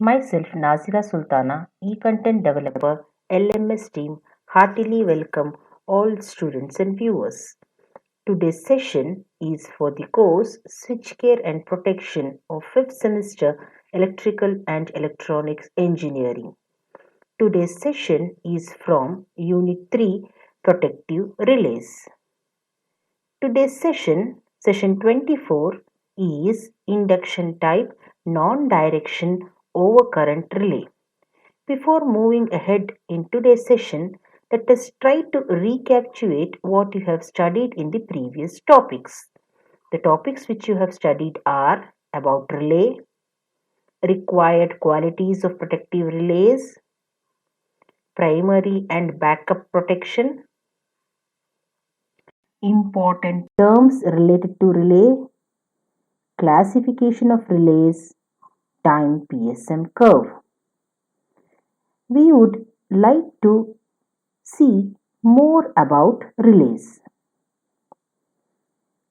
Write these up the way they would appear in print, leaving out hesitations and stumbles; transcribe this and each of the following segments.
Myself, Nazira Sultana, e-content developer, LMS team, heartily welcome all students and viewers. Today's session is for the course Switchgear and Protection of 5th semester Electrical and Electronics Engineering. Today's session is from Unit 3 Protective Relays. Today's session 24, is Induction Type Non-Direction Overcurrent Relay. Before moving ahead in today's session, let us try to recapitulate what you have studied in the previous topics. The topics which you have studied are about relay, required qualities of protective relays, primary and backup protection, important terms related to relay, classification of relays, time PSM curve. We would like to see more about relays.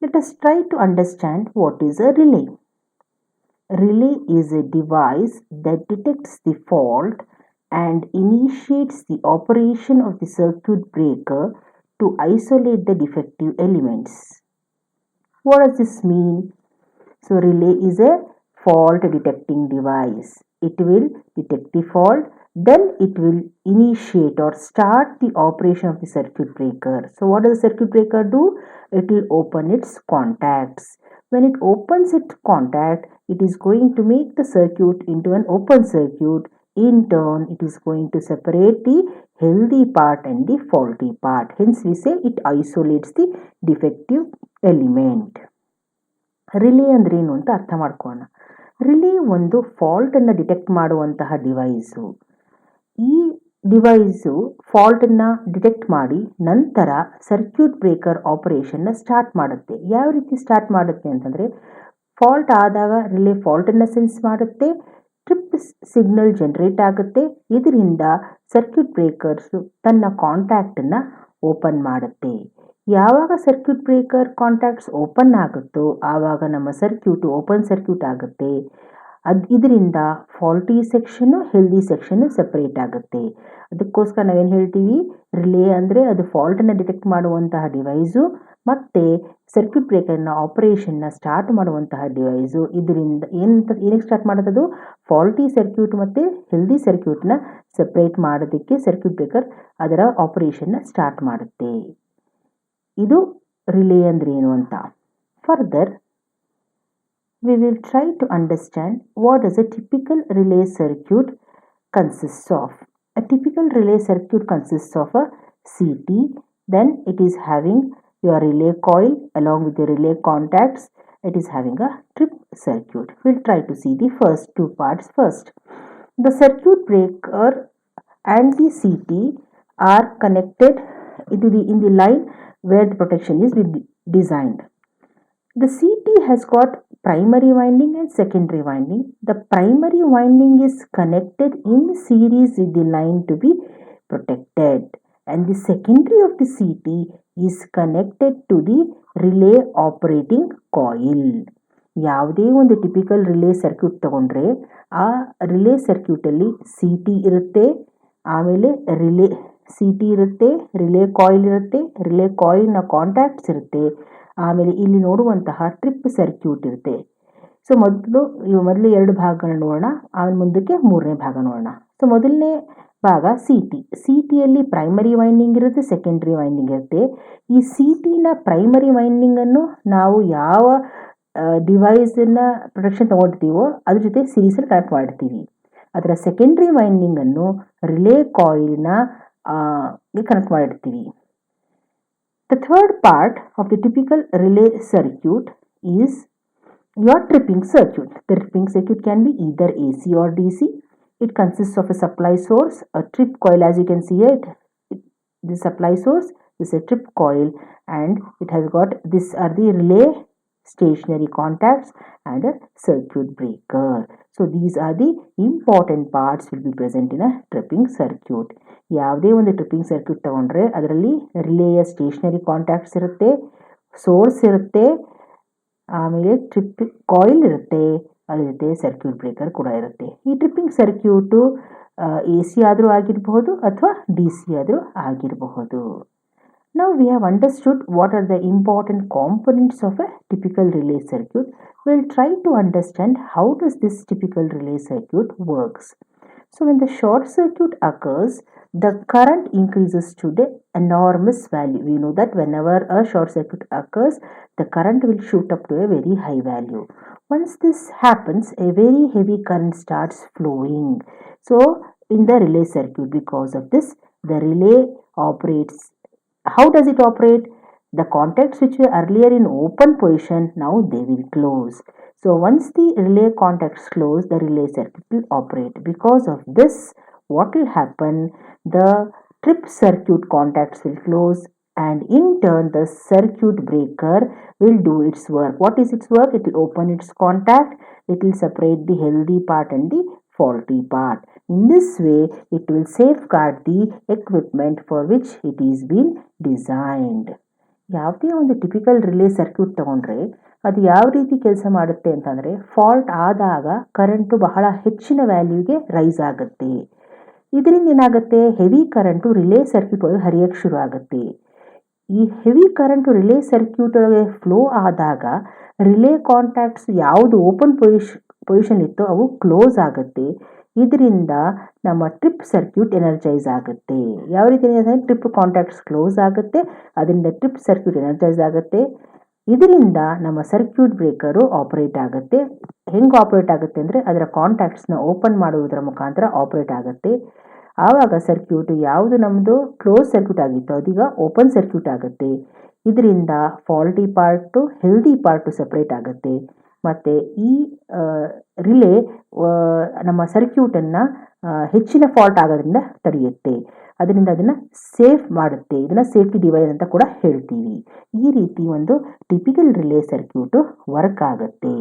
Let us try to understand what is a relay. Relay is a device that detects the fault and initiates the operation of the circuit breaker to isolate the defective elements. What does this mean? So, relay is a fault detecting device. It will detect the fault, then it will initiate or start the operation of the circuit breaker. So, what does the circuit breaker do? It will open its contacts. When it opens its contact, it is going to make the circuit into an open circuit. In turn, it is going to separate the healthy part and the faulty part. Hence, we say it isolates the defective element. Relay ಅಂದ್ರೇನು ಅಂತ ಅರ್ಥ ಮಾಡ್ಕೊಳ್ಳೋಣ. Relay ಒಂದು ಫಾಲ್ಟನ್ನು detect ಮಾಡುವಂತಹ device. ಈ device ಫಾಲ್ಟನ್ನು detect ಮಾಡಿ ನಂತರ circuit breaker ಆಪರೇಷನ್ನ start ಮಾಡುತ್ತೆ. ಯಾವ ರೀತಿ ಸ್ಟಾರ್ಟ್ ಮಾಡುತ್ತೆ ಅಂತಂದರೆ, ಫಾಲ್ಟ್ ಆದಾಗ ರಿಲೇ ಫಾಲ್ಟನ್ನು ಸೆನ್ಸ್ ಮಾಡುತ್ತೆ, ಟ್ರಿಪ್ ಸಿಗ್ನಲ್ ಜನರೇಟ್ ಆಗುತ್ತೆ. ಇದರಿಂದ ಸರ್ಕ್ಯೂಟ್ ಬ್ರೇಕರ್ಸು ತನ್ನ ಕಾಂಟ್ಯಾಕ್ಟನ್ನು ಓಪನ್ ಮಾಡುತ್ತೆ. ಯಾವಾಗ ಸರ್ಕ್ಯೂಟ್ ಬ್ರೇಕರ್ ಕಾಂಟ್ಯಾಕ್ಟ್ಸ್ ಓಪನ್ ಆಗುತ್ತೋ ಆವಾಗ ನಮ್ಮ ಸರ್ಕ್ಯೂಟು ಓಪನ್ ಸರ್ಕ್ಯೂಟ್ ಆಗುತ್ತೆ. ಇದರಿಂದ faulty section healthy section separate ಆಗುತ್ತೆ. ಅದಕ್ಕೋಸ್ಕರ ನಾವೇನು ಹೇಳ್ತೀವಿ, ರಿಲೇ ಅಂದರೆ ಅದು ಫಾಲ್ಟನ್ನು ಡಿಟೆಕ್ಟ್ ಮಾಡುವಂತಹ ಡಿವೈಸು ಮತ್ತು ಸರ್ಕ್ಯೂಟ್ ಬ್ರೇಕರ್ನ ಆಪರೇಷನ್ನ ಸ್ಟಾರ್ಟ್ ಮಾಡುವಂತಹ ಡಿವೈಸು. ಇದರಿಂದ ಏನಕ್ಕೆ ಸ್ಟಾರ್ಟ್ ಮಾಡೋದು? ಫಾಲ್ಟಿ ಸರ್ಕ್ಯೂಟ್ ಮತ್ತು ಹೆಲ್ದಿ ಸರ್ಕ್ಯೂಟ್ನ ಸೆಪ್ರೇಟ್ ಮಾಡೋದಕ್ಕೆ ಸರ್ಕ್ಯೂಟ್ ಬ್ರೇಕರ್ ಅದರ ಆಪರೇಷನ್ನ ಸ್ಟಾರ್ಟ್ ಮಾಡುತ್ತೆ. ಇದು ರಿಲೇ ಅಂದ್ರೆ ಏನು ಅಂತ. Further we will try to understand what does a typical relay circuit consists of. A typical relay circuit consists of a CT, then it is having your relay coil along with the relay contacts. It is having a trip circuit. We'll try to see the first two parts first. The circuit breaker and the CT are connected in the line where the protection is designed. The CT has got primary winding and secondary winding. The primary winding is connected in series with the line to be protected, and the secondary of the CT is connected to the relay operating coil. ಯಾವುದೇ ಒಂದು typical relay circuit ತಗೊಂಡ್ರೆ ಆ relay ಸರ್ಕ್ಯೂಟಲ್ಲಿ CT ಇರುತ್ತೆ, ಆಮೇಲೆ CT ಇರುತ್ತೆ, relay coil ಇರುತ್ತೆ, relay ಕಾಯಿಲ್ನ contacts ಇರುತ್ತೆ, ಆಮೇಲೆ ಇಲ್ಲಿ ನೋಡುವಂತಹ ಟ್ರಿಪ್ ಸರ್ಕ್ಯೂಟ್ ಇರುತ್ತೆ. ಸೊ ಮೊದಲು ಎರಡು ಭಾಗಗಳನ್ನ ನೋಡೋಣ, ಆಮೇಲೆ ಮುಂದಕ್ಕೆ ಮೂರನೇ ಭಾಗ ನೋಡೋಣ. ಸೊ ಮೊದಲನೇ ಭಾಗ CTಯಲ್ಲಿ ಪ್ರೈಮರಿ ವೈಂಡಿಂಗ್ ಇರುತ್ತೆ, ಸೆಕೆಂಡ್ರಿ ವೈಂಡಿಂಗ್ ಇರುತ್ತೆ. ಈ CTನ ಪ್ರೈಮರಿ ವೈಂಡಿಂಗನ್ನು ನಾವು ಯಾವ ಡಿವೈಸನ್ನ ಪ್ರೊಟೆಕ್ಷನ್ ತಗೊಳ್ತೀವೋ ಅದ್ರ ಜೊತೆ ಸೀರೀಸಲ್ಲಿ ಕನೆಕ್ಟ್ ಮಾಡಿರ್ತೀವಿ. ಅದರ ಸೆಕೆಂಡ್ರಿ ವೈಂಡಿಂಗನ್ನು ರಿಲೇ ಕಾಯಿಲ್ನ ಕನೆಕ್ಟ್ ಮಾಡಿರ್ತೀವಿ. The third part of the typical relay circuit is your tripping circuit. The tripping circuit can be either AC or DC. It consists of a supply source, a trip coil, as you can see here. The supply source is a trip coil, and it has got these are the relay stationary contacts and a circuit breaker. So these are the important parts will be present in a tripping circuit. ಯಾವುದೇ ಒಂದು tripping circuit ತಗೊಂಡ್ರೆ ಅದರಲ್ಲಿ ರಿಲೇಯ stationery contacts ಇರುತ್ತೆ, source ಇರುತ್ತೆ, ಆಮೇಲೆ trip coil ಇರುತ್ತೆ, ಅದ್ರ ಜೊತೆ ಸರ್ಕ್ಯೂಟ್ ಬ್ರೇಕರ್ ಕೂಡ ಇರುತ್ತೆ. ಈ ಟ್ರಿಪ್ಪಿಂಗ್ ಸರ್ಕ್ಯೂಟು AC ಆದರೂ ಆಗಿರಬಹುದು ಅಥವಾ DC ಆದರೂ ಆಗಿರಬಹುದು. Now we have understood what are the important components of a typical relay circuit. We'll try to understand how does this typical relay circuit works. So when the short circuit occurs, the current increases to the enormous value. We know that whenever a short circuit occurs, the current will shoot up to a very high value. Once this happens, a very heavy current starts flowing. So in the relay circuit, because of this, the relay operates. How does it operate? The contacts which were earlier in open position, now they will close. So once the relay contacts close, the relay circuit will operate. Because of this, what will happen? The trip circuit contacts will close, and in turn the circuit breaker will do its work. What is its work? It will open its contact, it will separate the healthy part and the faulty part. In this way, it will safeguard the equipment for which it is been designed. ಯಾವುದೇ ಒಂದು typical relay circuit ತಗೊಂಡ್ರೆ ಅದು ಯಾವ ರೀತಿ ಕೆಲಸ ಮಾಡುತ್ತೆ ಅಂತಂದರೆ, fault ಆದಾಗ ಕರೆಂಟು ಬಹಳ ಹೆಚ್ಚಿನ ವ್ಯಾಲ್ಯೂಗೆ ರೈಸ್ ಆಗುತ್ತೆ. ಇದರಿಂದ ಏನಾಗುತ್ತೆ, ಹೆವಿ ಕರೆಂಟು ರಿಲೇ ಸರ್ಕ್ಯೂಟ್ ಒಳಗೆ ಹರಿಯಕ್ಕೆ ಶುರು ಆಗುತ್ತೆ. ಈ ಹೆವಿ ಕರೆಂಟು ರಿಲೇ ಸರ್ಕ್ಯೂಟ್ ಒಳಗೆ ಫ್ಲೋ ಆದಾಗ ರಿಲೇ ಕಾಂಟ್ಯಾಕ್ಟ್ಸ್ ಯಾವುದು ಓಪನ್ ಪೊಸಿಷನ್ ಇತ್ತು ಅವು ಕ್ಲೋಸ್ ಆಗುತ್ತೆ. ಇದರಿಂದ ನಮ್ಮ ಟ್ರಿಪ್ ಸರ್ಕ್ಯೂಟ್ ಎನರ್ಜೈಸ್ ಆಗುತ್ತೆ. ಯಾವ ರೀತಿ ಅಂದರೆ ಟ್ರಿಪ್ ಕಾಂಟ್ಯಾಕ್ಟ್ಸ್ ಕ್ಲೋಸ್ ಆಗುತ್ತೆ, ಅದರಿಂದ ಟ್ರಿಪ್ ಸರ್ಕ್ಯೂಟ್ ಎನರ್ಜೈಸ್ ಆಗುತ್ತೆ. ಇದರಿಂದ ನಮ್ಮ ಸರ್ಕ್ಯೂಟ್ ಬ್ರೇಕರು ಆಪರೇಟ್ ಆಗುತ್ತೆ. ಹೆಂಗೆ ಆಪರೇಟ್ ಆಗುತ್ತೆ ಅಂದರೆ ಅದರ ಕಾಂಟ್ಯಾಕ್ಟ್ಸ್ನ ಓಪನ್ ಮಾಡುವುದರ ಮುಖಾಂತರ ಆಪರೇಟ್ ಆಗುತ್ತೆ. ಆವಾಗ ಸರ್ಕ್ಯೂಟ್ ಯಾವುದು ನಮ್ಮದು ಕ್ಲೋಸ್ ಸರ್ಕ್ಯೂಟ್ ಆಗಿತ್ತು ಅದೀಗ ಓಪನ್ ಸರ್ಕ್ಯೂಟ್ ಆಗುತ್ತೆ. ಇದರಿಂದ faulty part healthy part separate ಆಗುತ್ತೆ. ಮತ್ತು ಈ ರಿಲೇ ನಮ್ಮ ಸರ್ಕ್ಯೂಟನ್ನು ಹೆಚ್ಚಿನ ಫಾಲ್ಟ್ ಆಗೋದ್ರಿಂದ ತಡೆಯುತ್ತೆ. ಅದರಿಂದ ಅದನ್ನು ಸೇಫ್ ಮಾಡುತ್ತೆ. ಇದನ್ನು ಸೇಫ್ಟಿ ಡಿವೈಸ್ ಅಂತ ಕೂಡ ಹೇಳ್ತೀವಿ. ಈ ರೀತಿ ಒಂದು ಟಿಪಿಕಲ್ ರಿಲೇ ಸರ್ಕ್ಯೂಟು ವರ್ಕ್ ಆಗುತ್ತೆ.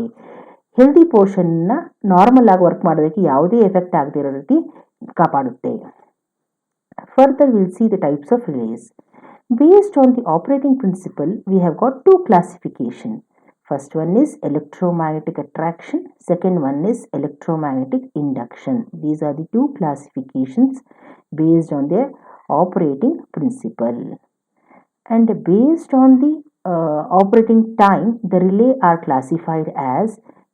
ಹೆಲ್ದಿ ಪೋರ್ಷನ್ನ ನಾರ್ಮಲ್ ಆಗಿ ವರ್ಕ್ ಮಾಡೋದಕ್ಕೆ ಯಾವುದೇ ಎಫೆಕ್ಟ್ ಆಗದೇ ಇರೋ ರೀತಿ ಕಾಪಾಡುತ್ತೆ. Further, we'll see the types of relays. Based on the operating principle, we have got two classification. First one is electromagnetic attraction. Second one is electromagnetic induction. These are the two classifications based on their operating principle. And based on the operating time, the relay are classified as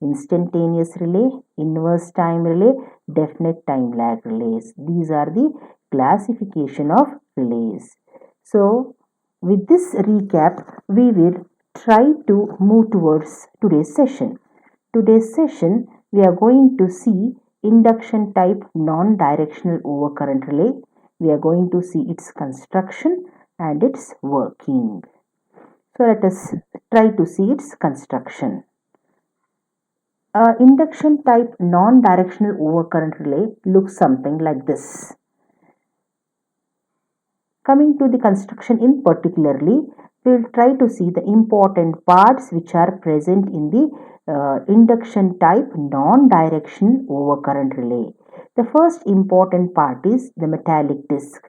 instantaneous relay, inverse time relay, definite time lag relays. These are the classification of relays. So with this recap, we will try to move towards today's session. Today's session, we are going to see induction type non-directional overcurrent relay. We are going to see its construction and its working. So let us try to see its construction. Induction type non-directional overcurrent relay looks something like this. Coming to the construction in particularly, we will try to see the important parts which are present in the induction type non-directional overcurrent relay. The first important part is the metallic disc.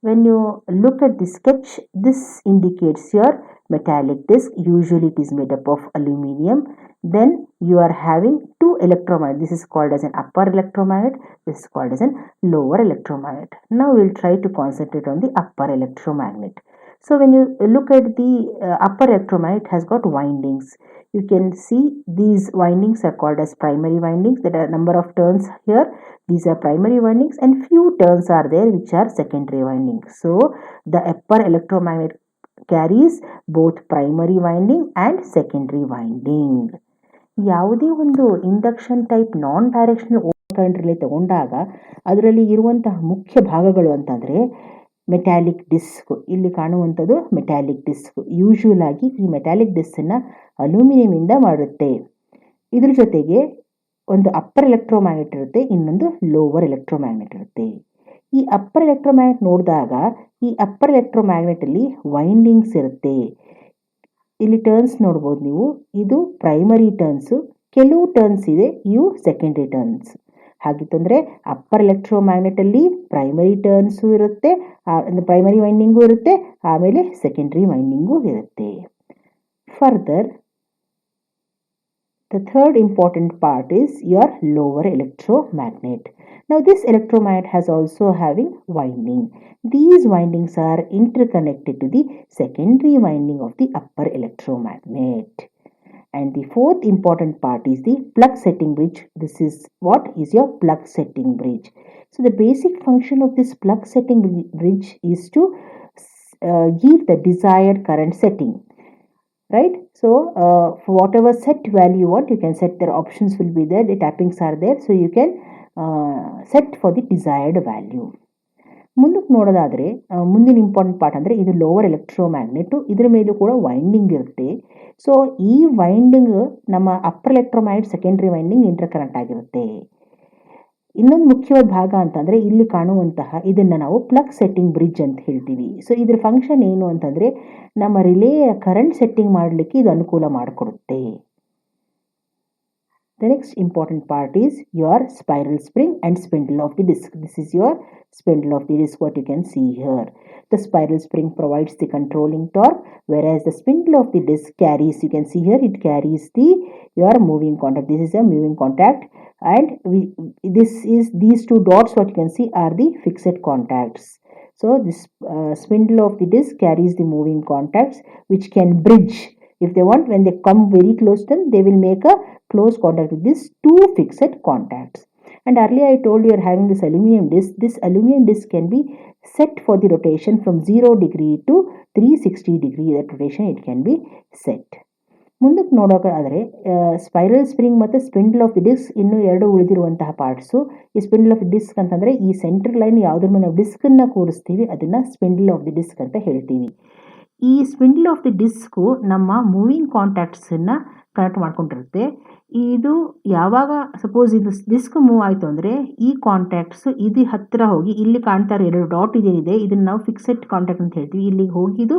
When you look at the sketch, this indicates your metallic disc. Usually it is made up of aluminium. Then you are having two electromagnet. This is called as an upper electromagnet. This is called as an lower electromagnet. Now we will try to concentrate on the upper electromagnet. So when you look at the upper electromagnet, it has got windings. You can see these windings are called as primary windings. There are a number of turns here. These are primary windings and few turns are there which are secondary windings. So the upper electromagnet carries both primary winding and secondary winding. ಯಾವುದೇ ಒಂದು induction type ನಾನ್ directional current relay ತಗೊಂಡಾಗ ಅದರಲ್ಲಿ ಇರುವಂತಹ ಮುಖ್ಯ ಭಾಗಗಳು ಅಂತಂದರೆ metallic disc. ಇಲ್ಲಿ ಕಾಣುವಂಥದ್ದು metallic disc. Usual ಆಗಿ ಈ ಮೆಟ್ಯಾಲಿಕ್ ಡಿಸ್ಕನ್ನು ಅಲ್ಯೂಮಿನಿಯಮಿಂದ ಮಾಡುತ್ತೆ. ಇದ್ರ ಜೊತೆಗೆ ಒಂದು ಅಪ್ಪರ್ ಎಲೆಕ್ಟ್ರೋಮ್ಯಾಗ್ನೆಟ್ ಇರುತ್ತೆ, ಇನ್ನೊಂದು ಲೋವರ್ ಎಲೆಕ್ಟ್ರೋಮ್ಯಾಗ್ನೆಟ್ ಇರುತ್ತೆ. ಈ ಅಪ್ಪರ್ ಎಲೆಕ್ಟ್ರೋಮ್ಯಾಗ್ನೆಟ್ ನೋಡಿದಾಗ ಈ ಅಪ್ಪರ್ ಎಲೆಕ್ಟ್ರೋಮ್ಯಾಗ್ನೆಟಲ್ಲಿ ವೈಂಡಿಂಗ್ಸ್ ಇರುತ್ತೆ. ಇಲ್ಲಿ ಟರ್ನ್ಸ್ ನೋಡ್ಬೋದು ನೀವು. ಇದು ಪ್ರೈಮರಿ ಟರ್ನ್ಸು, ಕೆಲವು ಟರ್ನ್ಸ್ ಇದೆ, ಇವು ಸೆಕೆಂಡ್ರಿ ಟರ್ನ್ಸ್. ಹಾಗಿತ್ತಂದರೆ ಅಪ್ಪರ್ ಎಲೆಕ್ಟ್ರೋಮ್ಯಾಗ್ನೆಟಲ್ಲಿ ಪ್ರೈಮರಿ ಟರ್ನ್ಸು ಇರುತ್ತೆ, ಪ್ರೈಮರಿ ವೈಂಡಿಂಗು ಇರುತ್ತೆ, ಆಮೇಲೆ ಸೆಕೆಂಡ್ರಿ ವೈಂಡಿಂಗು ಇರುತ್ತೆ. Further The third important part is your lower electromagnet. Now this electromagnet has also having winding. These windings are interconnected to the secondary winding of the upper electromagnet. And the fourth important part is the plug setting bridge. This is what is your plug setting bridge. So the basic function of this plug setting bridge is to give the desired current setting, right? So for whatever set value you want, you can set. Their options will be there, the tappings are there, so you can set for the desired value. ಮುಂದಕ್ಕೆ ನೋಡೋದಾದರೆ ಮುಂದಿನ important part ಅಂದರೆ ಇದು lower ಎಲೆಕ್ಟ್ರೋಮ್ಯಾಗ್ನೆಟು, ಇದರ ಮೇಲೂ ಕೂಡ winding ಇರುತ್ತೆ. So ಈ ವೈಂಡಿಂಗ್ ನಮ್ಮ upper electromagnet secondary winding inter current ಆಗಿರುತ್ತೆ. ಇನ್ನೊಂದು ಮುಖ್ಯವಾದ ಭಾಗ ಅಂತಂದರೆ ಇಲ್ಲಿ ಕಾಣುವಂತಹ ಇದನ್ನು ನಾವು ಪ್ಲಗ್ ಸೆಟ್ಟಿಂಗ್ ಬ್ರಿಡ್ಜ್ ಅಂತ ಹೇಳ್ತೀವಿ. ಸೊ ಇದ್ರ ಫಂಕ್ಷನ್ ಏನು ಅಂತಂದರೆ ನಮ್ಮ ರಿಲೇಯ ಕರೆಂಟ್ ಸೆಟ್ಟಿಂಗ್ ಮಾಡಲಿಕ್ಕೆ ಇದು ಅನುಕೂಲ ಮಾಡಿಕೊಡುತ್ತೆ. The next important part is your spiral spring and spindle of the disc. This is your spindle of the disc, what you can see here. The spiral spring provides the controlling torque, whereas the spindle of the disc carries, you can see here, it carries your moving contact. This is a moving contact, and these two dots, what you can see, are the fixed contacts. So this spindle of the disc carries the moving contacts, which can bridge. If they want, when they come very close, then they will make a close contact with these two fixed contacts. And earlier I told you are having this aluminum disc. This aluminum disc can be set for the rotation from 0 degree to 360 degree. That rotation it can be set. ಮುಂದಕ್ಕೆ ನೋಡೋದಾದರೆ spiral spring ಮತ್ತು spindle of the disc ಇನ್ನೂ ಎರಡು ಉಳಿದಿರುವಂತಹ parts. ಈ spindle of the disc ಅಂತಂದರೆ ಈ central line ಯಾವುದ್ರ ಮೇಲೆ ನಾವು ಡಿಸ್ಕನ್ನು ಕೂರಿಸ್ತೀವಿ ಅದನ್ನು ಸ್ಪಿಂಡಲ್ ಆಫ್ ದಿ ಡಿಸ್ಕ್ ಅಂತ ಹೇಳ್ತೀವಿ. ಈ ಸ್ಪಿಂಡಲ್ ಆಫ್ ದಿ ಡಿಸ್ಕು ನಮ್ಮ ಮೂವಿಂಗ್ ಕಾಂಟ್ಯಾಕ್ಟ್ಸನ್ನು ಕನೆಕ್ಟ್ ಮಾಡ್ಕೊಂಡಿರುತ್ತೆ. ಇದು ಯಾವಾಗ ಸಪೋಸ್ ಇದು ಡಿಸ್ಕ್ ಮೂವ್ ಆಯಿತು ಅಂದರೆ ಈ ಕಾಂಟ್ಯಾಕ್ಟ್ಸ್ ಇದು ಹತ್ತಿರ ಹೋಗಿ ಇಲ್ಲಿ ಕಾಣ್ತಾ ಇರೋ ಎರಡು ಡಾಟ್ ಇದೇನಿದೆ ಇದನ್ನು ನಾವು ಫಿಕ್ಸೆಡ್ ಕಾಂಟ್ಯಾಕ್ಟ್ ಅಂತ ಹೇಳ್ತೀವಿ. ಇಲ್ಲಿಗೆ ಹೋಗಿ ಇದು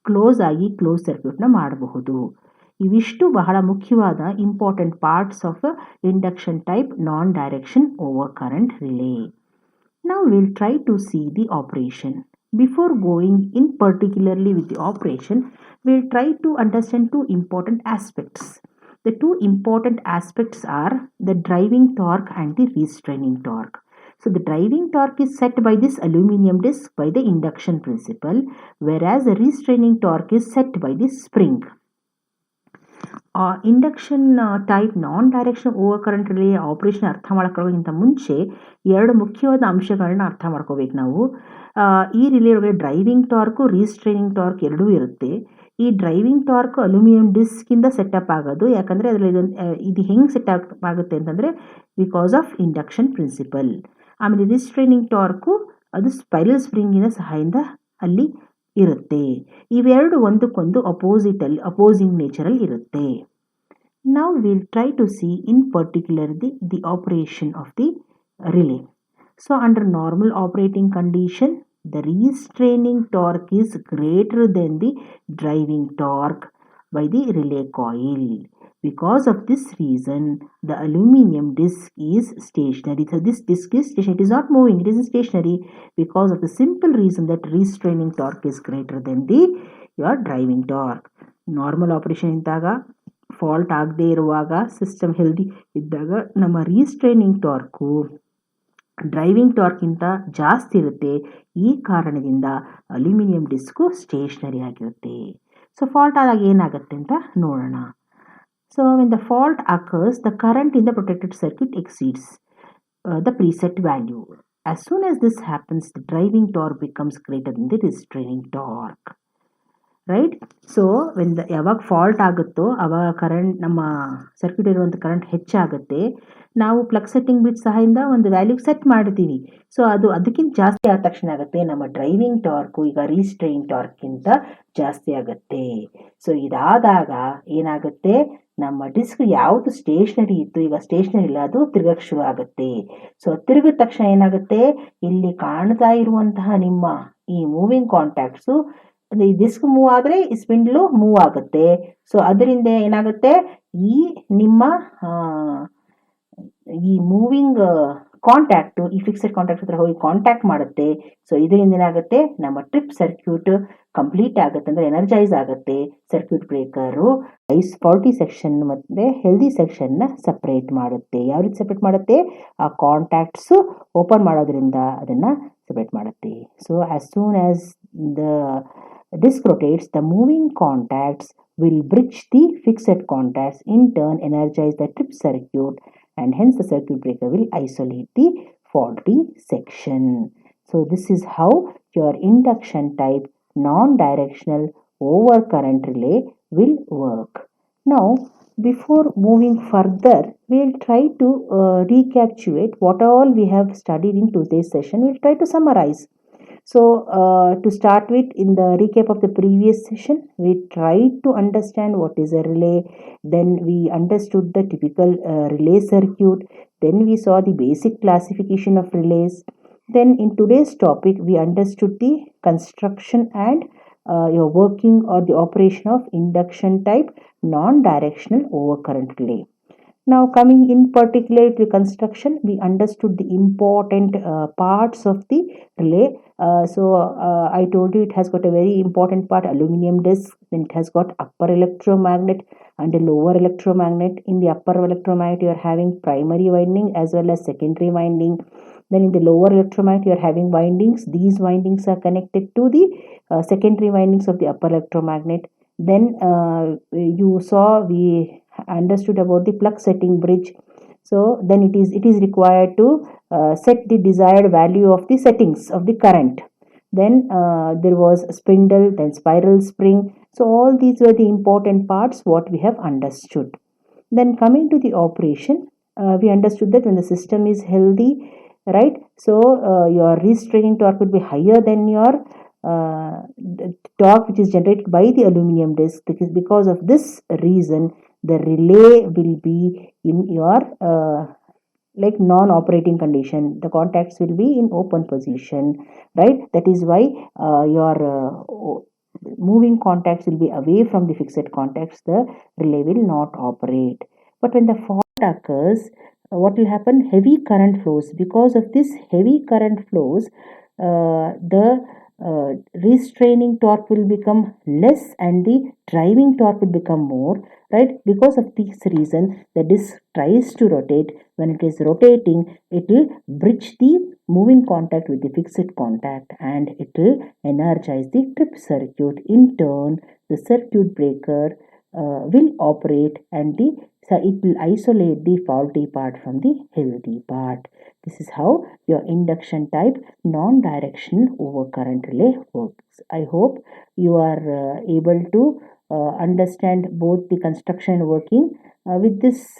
ಕ್ಲೋಸ್ ಆಗಿ ಕ್ಲೋಸ್ ಸರ್ಕ್ಯೂಟ್ನ ಮಾಡಬಹುದು. ಇವಿಷ್ಟು ಬಹಳ ಮುಖ್ಯವಾದ important parts of induction type non direction over current relay. Now we will try to see the operation. Before going in particularly with the operation, we will try to understand two important aspects. The two important aspects are the driving torque and the restraining torque. So the driving torque is set by this aluminum disc by the induction principle, whereas the restraining torque is set by the spring. Induction type non direction over current relay operation ಅರ್ಥ ಮಾಡ್ಕೊಳ್ಳೋಕ್ಕಿಂತ ಮುಂಚೆ ಎರಡು ಮುಖ್ಯವಾದ ಅಂಶಗಳನ್ನ ಅರ್ಥ ಮಾಡ್ಕೋಬೇಕು ನಾವು. ಈ relay ಒಳಗಡೆ ಡ್ರೈವಿಂಗ್ ಟಾರ್ಕು ರೀಸ್ಟ್ರೈನಿಂಗ್ ಟಾರ್ಕ್ ಎರಡೂ ಇರುತ್ತೆ. ಈ ಡ್ರೈವಿಂಗ್ ಟಾರ್ಕ್ ಅಲ್ಯೂಮಿನಿಯಂ ಡಿಸ್ಕಿಂದ ಸೆಟಪ್ ಆಗೋದು. ಯಾಕಂದರೆ ಅದರಲ್ಲಿ ಇದು ಹೆಂಗೆ ಸೆಟಪ್ ಆಗುತ್ತೆ ಅಂತಂದರೆ ಬಿಕಾಸ್ ಆಫ್ ಇಂಡಕ್ಷನ್ ಪ್ರಿನ್ಸಿಪಲ್. ಆಮೇಲೆ ರೀಸ್ಟ್ರೈನಿಂಗ್ ಟಾರ್ಕು ಅದು ಸ್ಪೈರಲ್ ಸ್ಪ್ರಿಂಗಿನ ಸಹಾಯದಿಂದ ಅಲ್ಲಿ ಇರುತ್ತೆ. ಇವೆರಡು ಒಂದಕ್ಕೊಂದು ಅಪೋಸಿಂಗ್ ನೇಚರಲ್ಲಿ ಇರುತ್ತೆ. Now we will try to see in particular the operation of the relay. So under normal operating condition, the restraining torque is greater than the driving torque by the relay coil. Because of this reason, the aluminum disc is stationary. So this disc is stationary. It is not moving. It is stationary because of the simple reason that restraining torque is greater than your driving torque. Normal operation ಇದ್ದಾಗ fault ಆಗದೆ ಇರುವಾಗ system healthy ಇದ್ದಾಗ ನಮ್ಮ ರೀಸ್ಟ್ರೈನಿಂಗ್ torque driving ಟಾರ್ಕ್ಗಿಂತ ಜಾಸ್ತಿ ಇರುತ್ತೆ. ಈ ಕಾರಣದಿಂದ aluminium disk stationery ಆಗಿರುತ್ತೆ. ಸೊ ಫಾಲ್ಟ್ ಆದಾಗ ಏನಾಗುತ್ತೆ ಅಂತ ನೋಡೋಣ. So when the fault occurs the current in the protected circuit exceeds the preset value. As soon as this happens the driving torque becomes greater than the restraining torque. Right. So ಯಾವಾಗ fault ಆಗುತ್ತೋ ಆವಾಗ current ನಮ್ಮ circuit ಇರುವಂಥ current ಹೆಚ್ಚಾಗುತ್ತೆ. ನಾವು plug setting ಬಿಟ್ ಸಹಾಯದಿಂದ ಒಂದು ವ್ಯಾಲ್ಯೂಗೆ set ಮಾಡ್ತೀವಿ. ಸೊ ಅದಕ್ಕಿಂತ ಜಾಸ್ತಿ ಆದ ತಕ್ಷಣ ಆಗುತ್ತೆ ನಮ್ಮ ಡ್ರೈವಿಂಗ್ ಟಾರ್ಕು ಈಗ ರೀಸ್ಟ್ರೈನ್ ಟಾರ್ಕ್ಗಿಂತ ಜಾಸ್ತಿ ಆಗುತ್ತೆ. ಸೊ ಇದಾದಾಗ ಏನಾಗುತ್ತೆ, ನಮ್ಮ ಡಿಸ್ಕ್ ಯಾವುದು ಸ್ಟೇಷನರಿ ಇತ್ತು ಈಗ ಸ್ಟೇಷನರಿ ಇಲ್ಲ, ಅದು ತಿರುಗಕ್ಕೆ ಶುರು ಆಗುತ್ತೆ. ಸೊ ತಿರುಗಿದ ತಕ್ಷಣ ಏನಾಗುತ್ತೆ, ಇಲ್ಲಿ ಕಾಣ್ತಾ ಇರುವಂತಹ ನಿಮ್ಮ ಈ ಮೂವಿಂಗ್ ಕಾಂಟ್ಯಾಕ್ಟ್ಸು ಈ ಡಿಸ್ಕ್ ಮೂವ್ ಆದರೆ ಈ ಸ್ಪಿಂಡ್ಲು ಮೂವ್ ಆಗುತ್ತೆ. ಸೊ ಅದರಿಂದ ಏನಾಗುತ್ತೆ, ಈ ನಿಮ್ಮ ಈ ಮೂವಿಂಗ್ ಕಾಂಟ್ಯಾಕ್ಟು ಈ ಫಿಕ್ಸೆಡ್ ಕಾಂಟ್ಯಾಕ್ಟ್ ಹತ್ರ ಹೋಗಿ ಕಾಂಟ್ಯಾಕ್ಟ್ ಮಾಡುತ್ತೆ. ಸೊ ಇದರಿಂದ ಏನಾಗುತ್ತೆ, ನಮ್ಮ ಟ್ರಿಪ್ ಸರ್ಕ್ಯೂಟ್ ಕಂಪ್ಲೀಟ್ ಆಗುತ್ತೆ, ಅಂದರೆ ಎನರ್ಜೈಸ್ ಆಗುತ್ತೆ. ಸರ್ಕ್ಯೂಟ್ ಬ್ರೇಕರು ಫಾಲ್ಟಿ ಸೆಕ್ಷನ್ ಮತ್ತು ಹೆಲ್ದಿ ಸೆಕ್ಷನ್ನ ಸಪ್ರೇಟ್ ಮಾಡುತ್ತೆ. ಯಾವ ರೀತಿ ಸಪ್ರೇಟ್ ಮಾಡುತ್ತೆ, ಆ ಕಾಂಟ್ಯಾಕ್ಟ್ಸು ಓಪನ್ ಮಾಡೋದ್ರಿಂದ ಅದನ್ನು ಸಪ್ರೇಟ್ ಮಾಡುತ್ತೆ. So as soon as the disc rotates, the moving contacts will bridge the fixed contacts, in turn energize the trip circuit, and hence the circuit breaker will isolate the faulty section. So this is how your induction type non-directional overcurrent relay will work. Now before moving further, we'll try to recapitulate what all we have studied in today's session. We'll try to summarize. So to start with, in the recap of the previous session, we tried to understand what is a relay, then we understood the typical relay circuit, then we saw the basic classification of relays. Then in today's topic, we understood the construction and your working or the operation of induction type non-directional overcurrent relay. Now coming in particular to construction, we understood the important parts of the relay. I told you it has got a very important part, aluminum disc, then it has got upper electromagnet and a lower electromagnet. In the upper electromagnet, you are having primary winding as well as secondary winding. Then in the lower electromagnet, you are having windings. These windings are connected to the secondary windings of the upper electromagnet. Then you saw we understood about the plug setting bridge. So then it is required to set the desired value of the settings of the current. Then there was spindle, then spiral spring. So all these were the important parts what we have understood. Then coming to the operation, we understood that when the system is healthy, right, so your restraining torque will be higher than your torque which is generated by the aluminum disc. Because of this reason, the relay will be in your like non-operating condition. The contacts will be in open position, right? That is why your moving contacts will be away from the fixed contacts. The relay will not operate. But when the fault occurs, what will happen, heavy current flows. Because of this heavy current flows, the restraining torque will become less and the driving torque will become more, right? Because of this reason, the disc tries to rotate. When it is rotating, it will bridge the moving contact with the fixed contact and it will energize the trip circuit. In turn, the circuit breaker will operate and it will isolate the faulty part from the healthy part. This is how your induction type non-directional overcurrent relay works. I hope you are able to understand both the construction and working. With this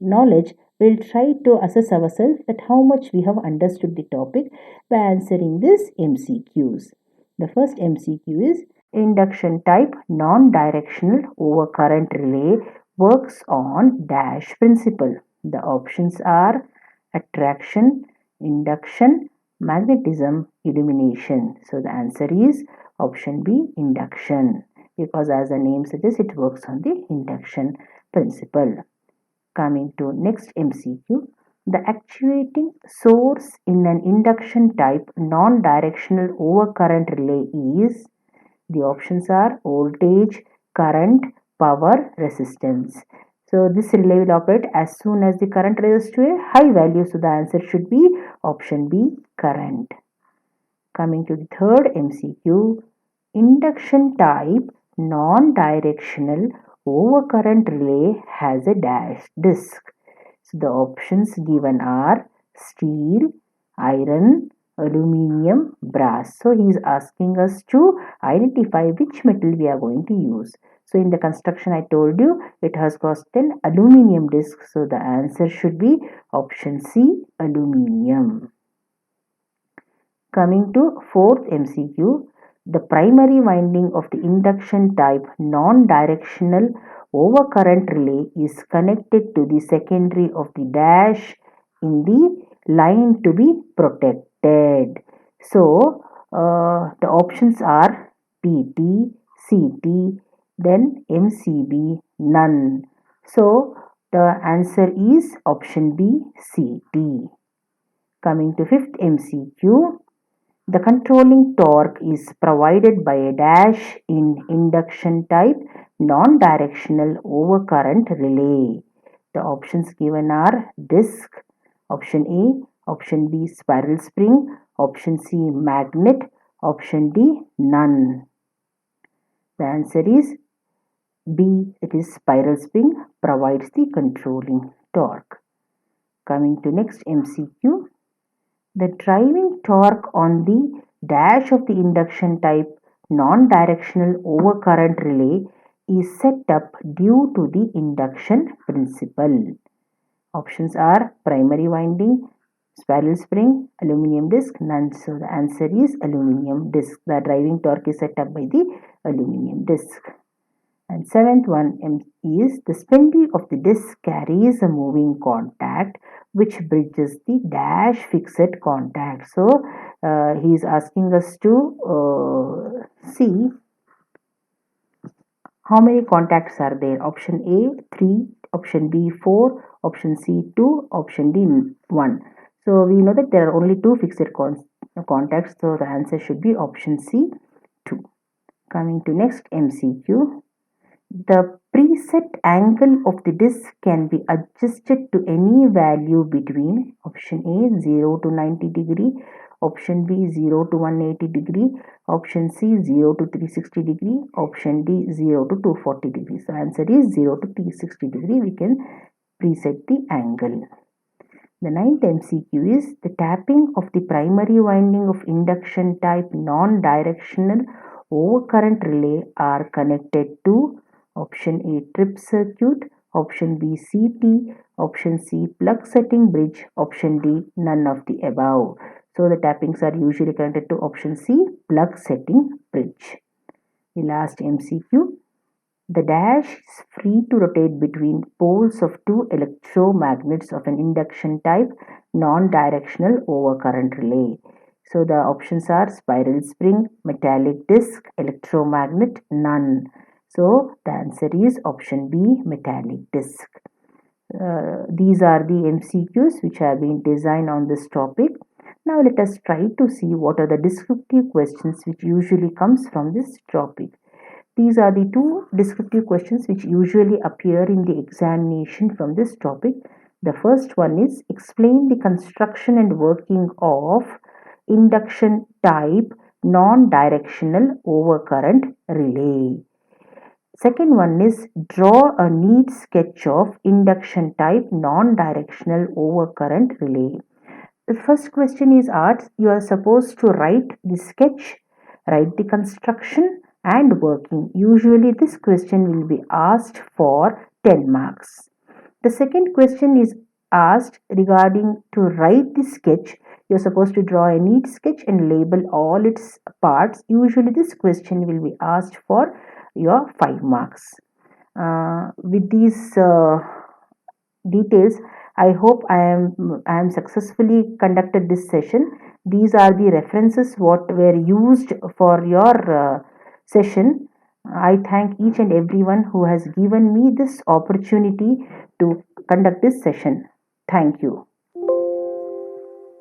knowledge, we'll try to assess ourselves that how much we have understood the topic by answering these MCQs. The first MCQ is, induction type non-directional overcurrent relay works on dash principle. The options are attraction, induction, magnetism, illumination. So the answer is option B, induction, because as the name suggests, it works on the induction principle. Coming to next MCQ, the actuating source in an induction type non-directional overcurrent relay is, the options are voltage, current, power, resistance. So this relay will operate as soon as the current rises to a high value. So the answer should be option B, current. Coming to the third MCQ, induction type non-directional overcurrent relay has a dash disc. So the options given are steel, iron, aluminium, brass. So he is asking us to identify which metal we are going to use. So in the construction, I told you it has got an aluminium disc. So the answer should be option C, aluminium. Coming to fourth MCQ, the primary winding of the induction type non-directional overcurrent relay is connected to the secondary of the dash in the line to be protected. So the options are PT, CT, then MCB, none. So the answer is option B, CT. Coming to fifth MCQ. The controlling torque is provided by a dash in induction type non-directional overcurrent relay. The options given are disc, option A, option B spiral spring, option C magnet, option D none. The answer is B, it is spiral spring provides the controlling torque. Coming to next MCQ. The driving torque on the dash of the induction type non-directional overcurrent relay is set up due to the induction principle. Options are primary winding, spiral spring, aluminum disc, none. So the answer is aluminum disc. The driving torque is set up by the aluminum disc. And seventh one is the spindle of the disc carries a moving contact which bridges the dash fixed contact. So he is asking us to see how many contacts are there. Option A 3, option B 4, option C 2, option D 1. So we know that there are only two fixed contacts. So the answer should be option C 2. Coming to next MCQ. The preset angle of the disc can be adjusted to any value between option A 0 to 90 degree, option B 0 to 180 degree, option C 0 to 360 degree, option D 0 to 240 degree. So answer is 0 to 360 degree. We can preset the angle. The ninth MCQ is the tapping of the primary winding of induction type non-directional overcurrent relay are connected to option A trip circuit, option B CT, option C plug setting bridge, option D none of the above. So the tappings are usually connected to option C plug setting bridge. The last MCQ. The dash is free to rotate between poles of two electromagnets of an induction type non-directional overcurrent relay. So the options are spiral spring, metallic disc, electromagnet, none. So the answer is option B, metallic disc. These are the MCQs which have been designed on this topic. Now let us try to see what are the descriptive questions which usually comes from this topic. These are the two descriptive questions which usually appear in the examination from this topic. The first one is explain the construction and working of induction type non-directional overcurrent relay. Second one is draw a neat sketch of induction type non-directional overcurrent relay. The first question is asked, you are supposed to write the sketch, write the construction and working. Usually this question will be asked for 10 marks. The second question is asked regarding to write the sketch. You're supposed to draw a neat sketch and label all its parts. Usually this question will be asked for your 5 marks. With these details, I hope I am successfully conducted this session. These are the references what were used for your session. I thank each and everyone who has given me this opportunity to conduct this session. Thank you.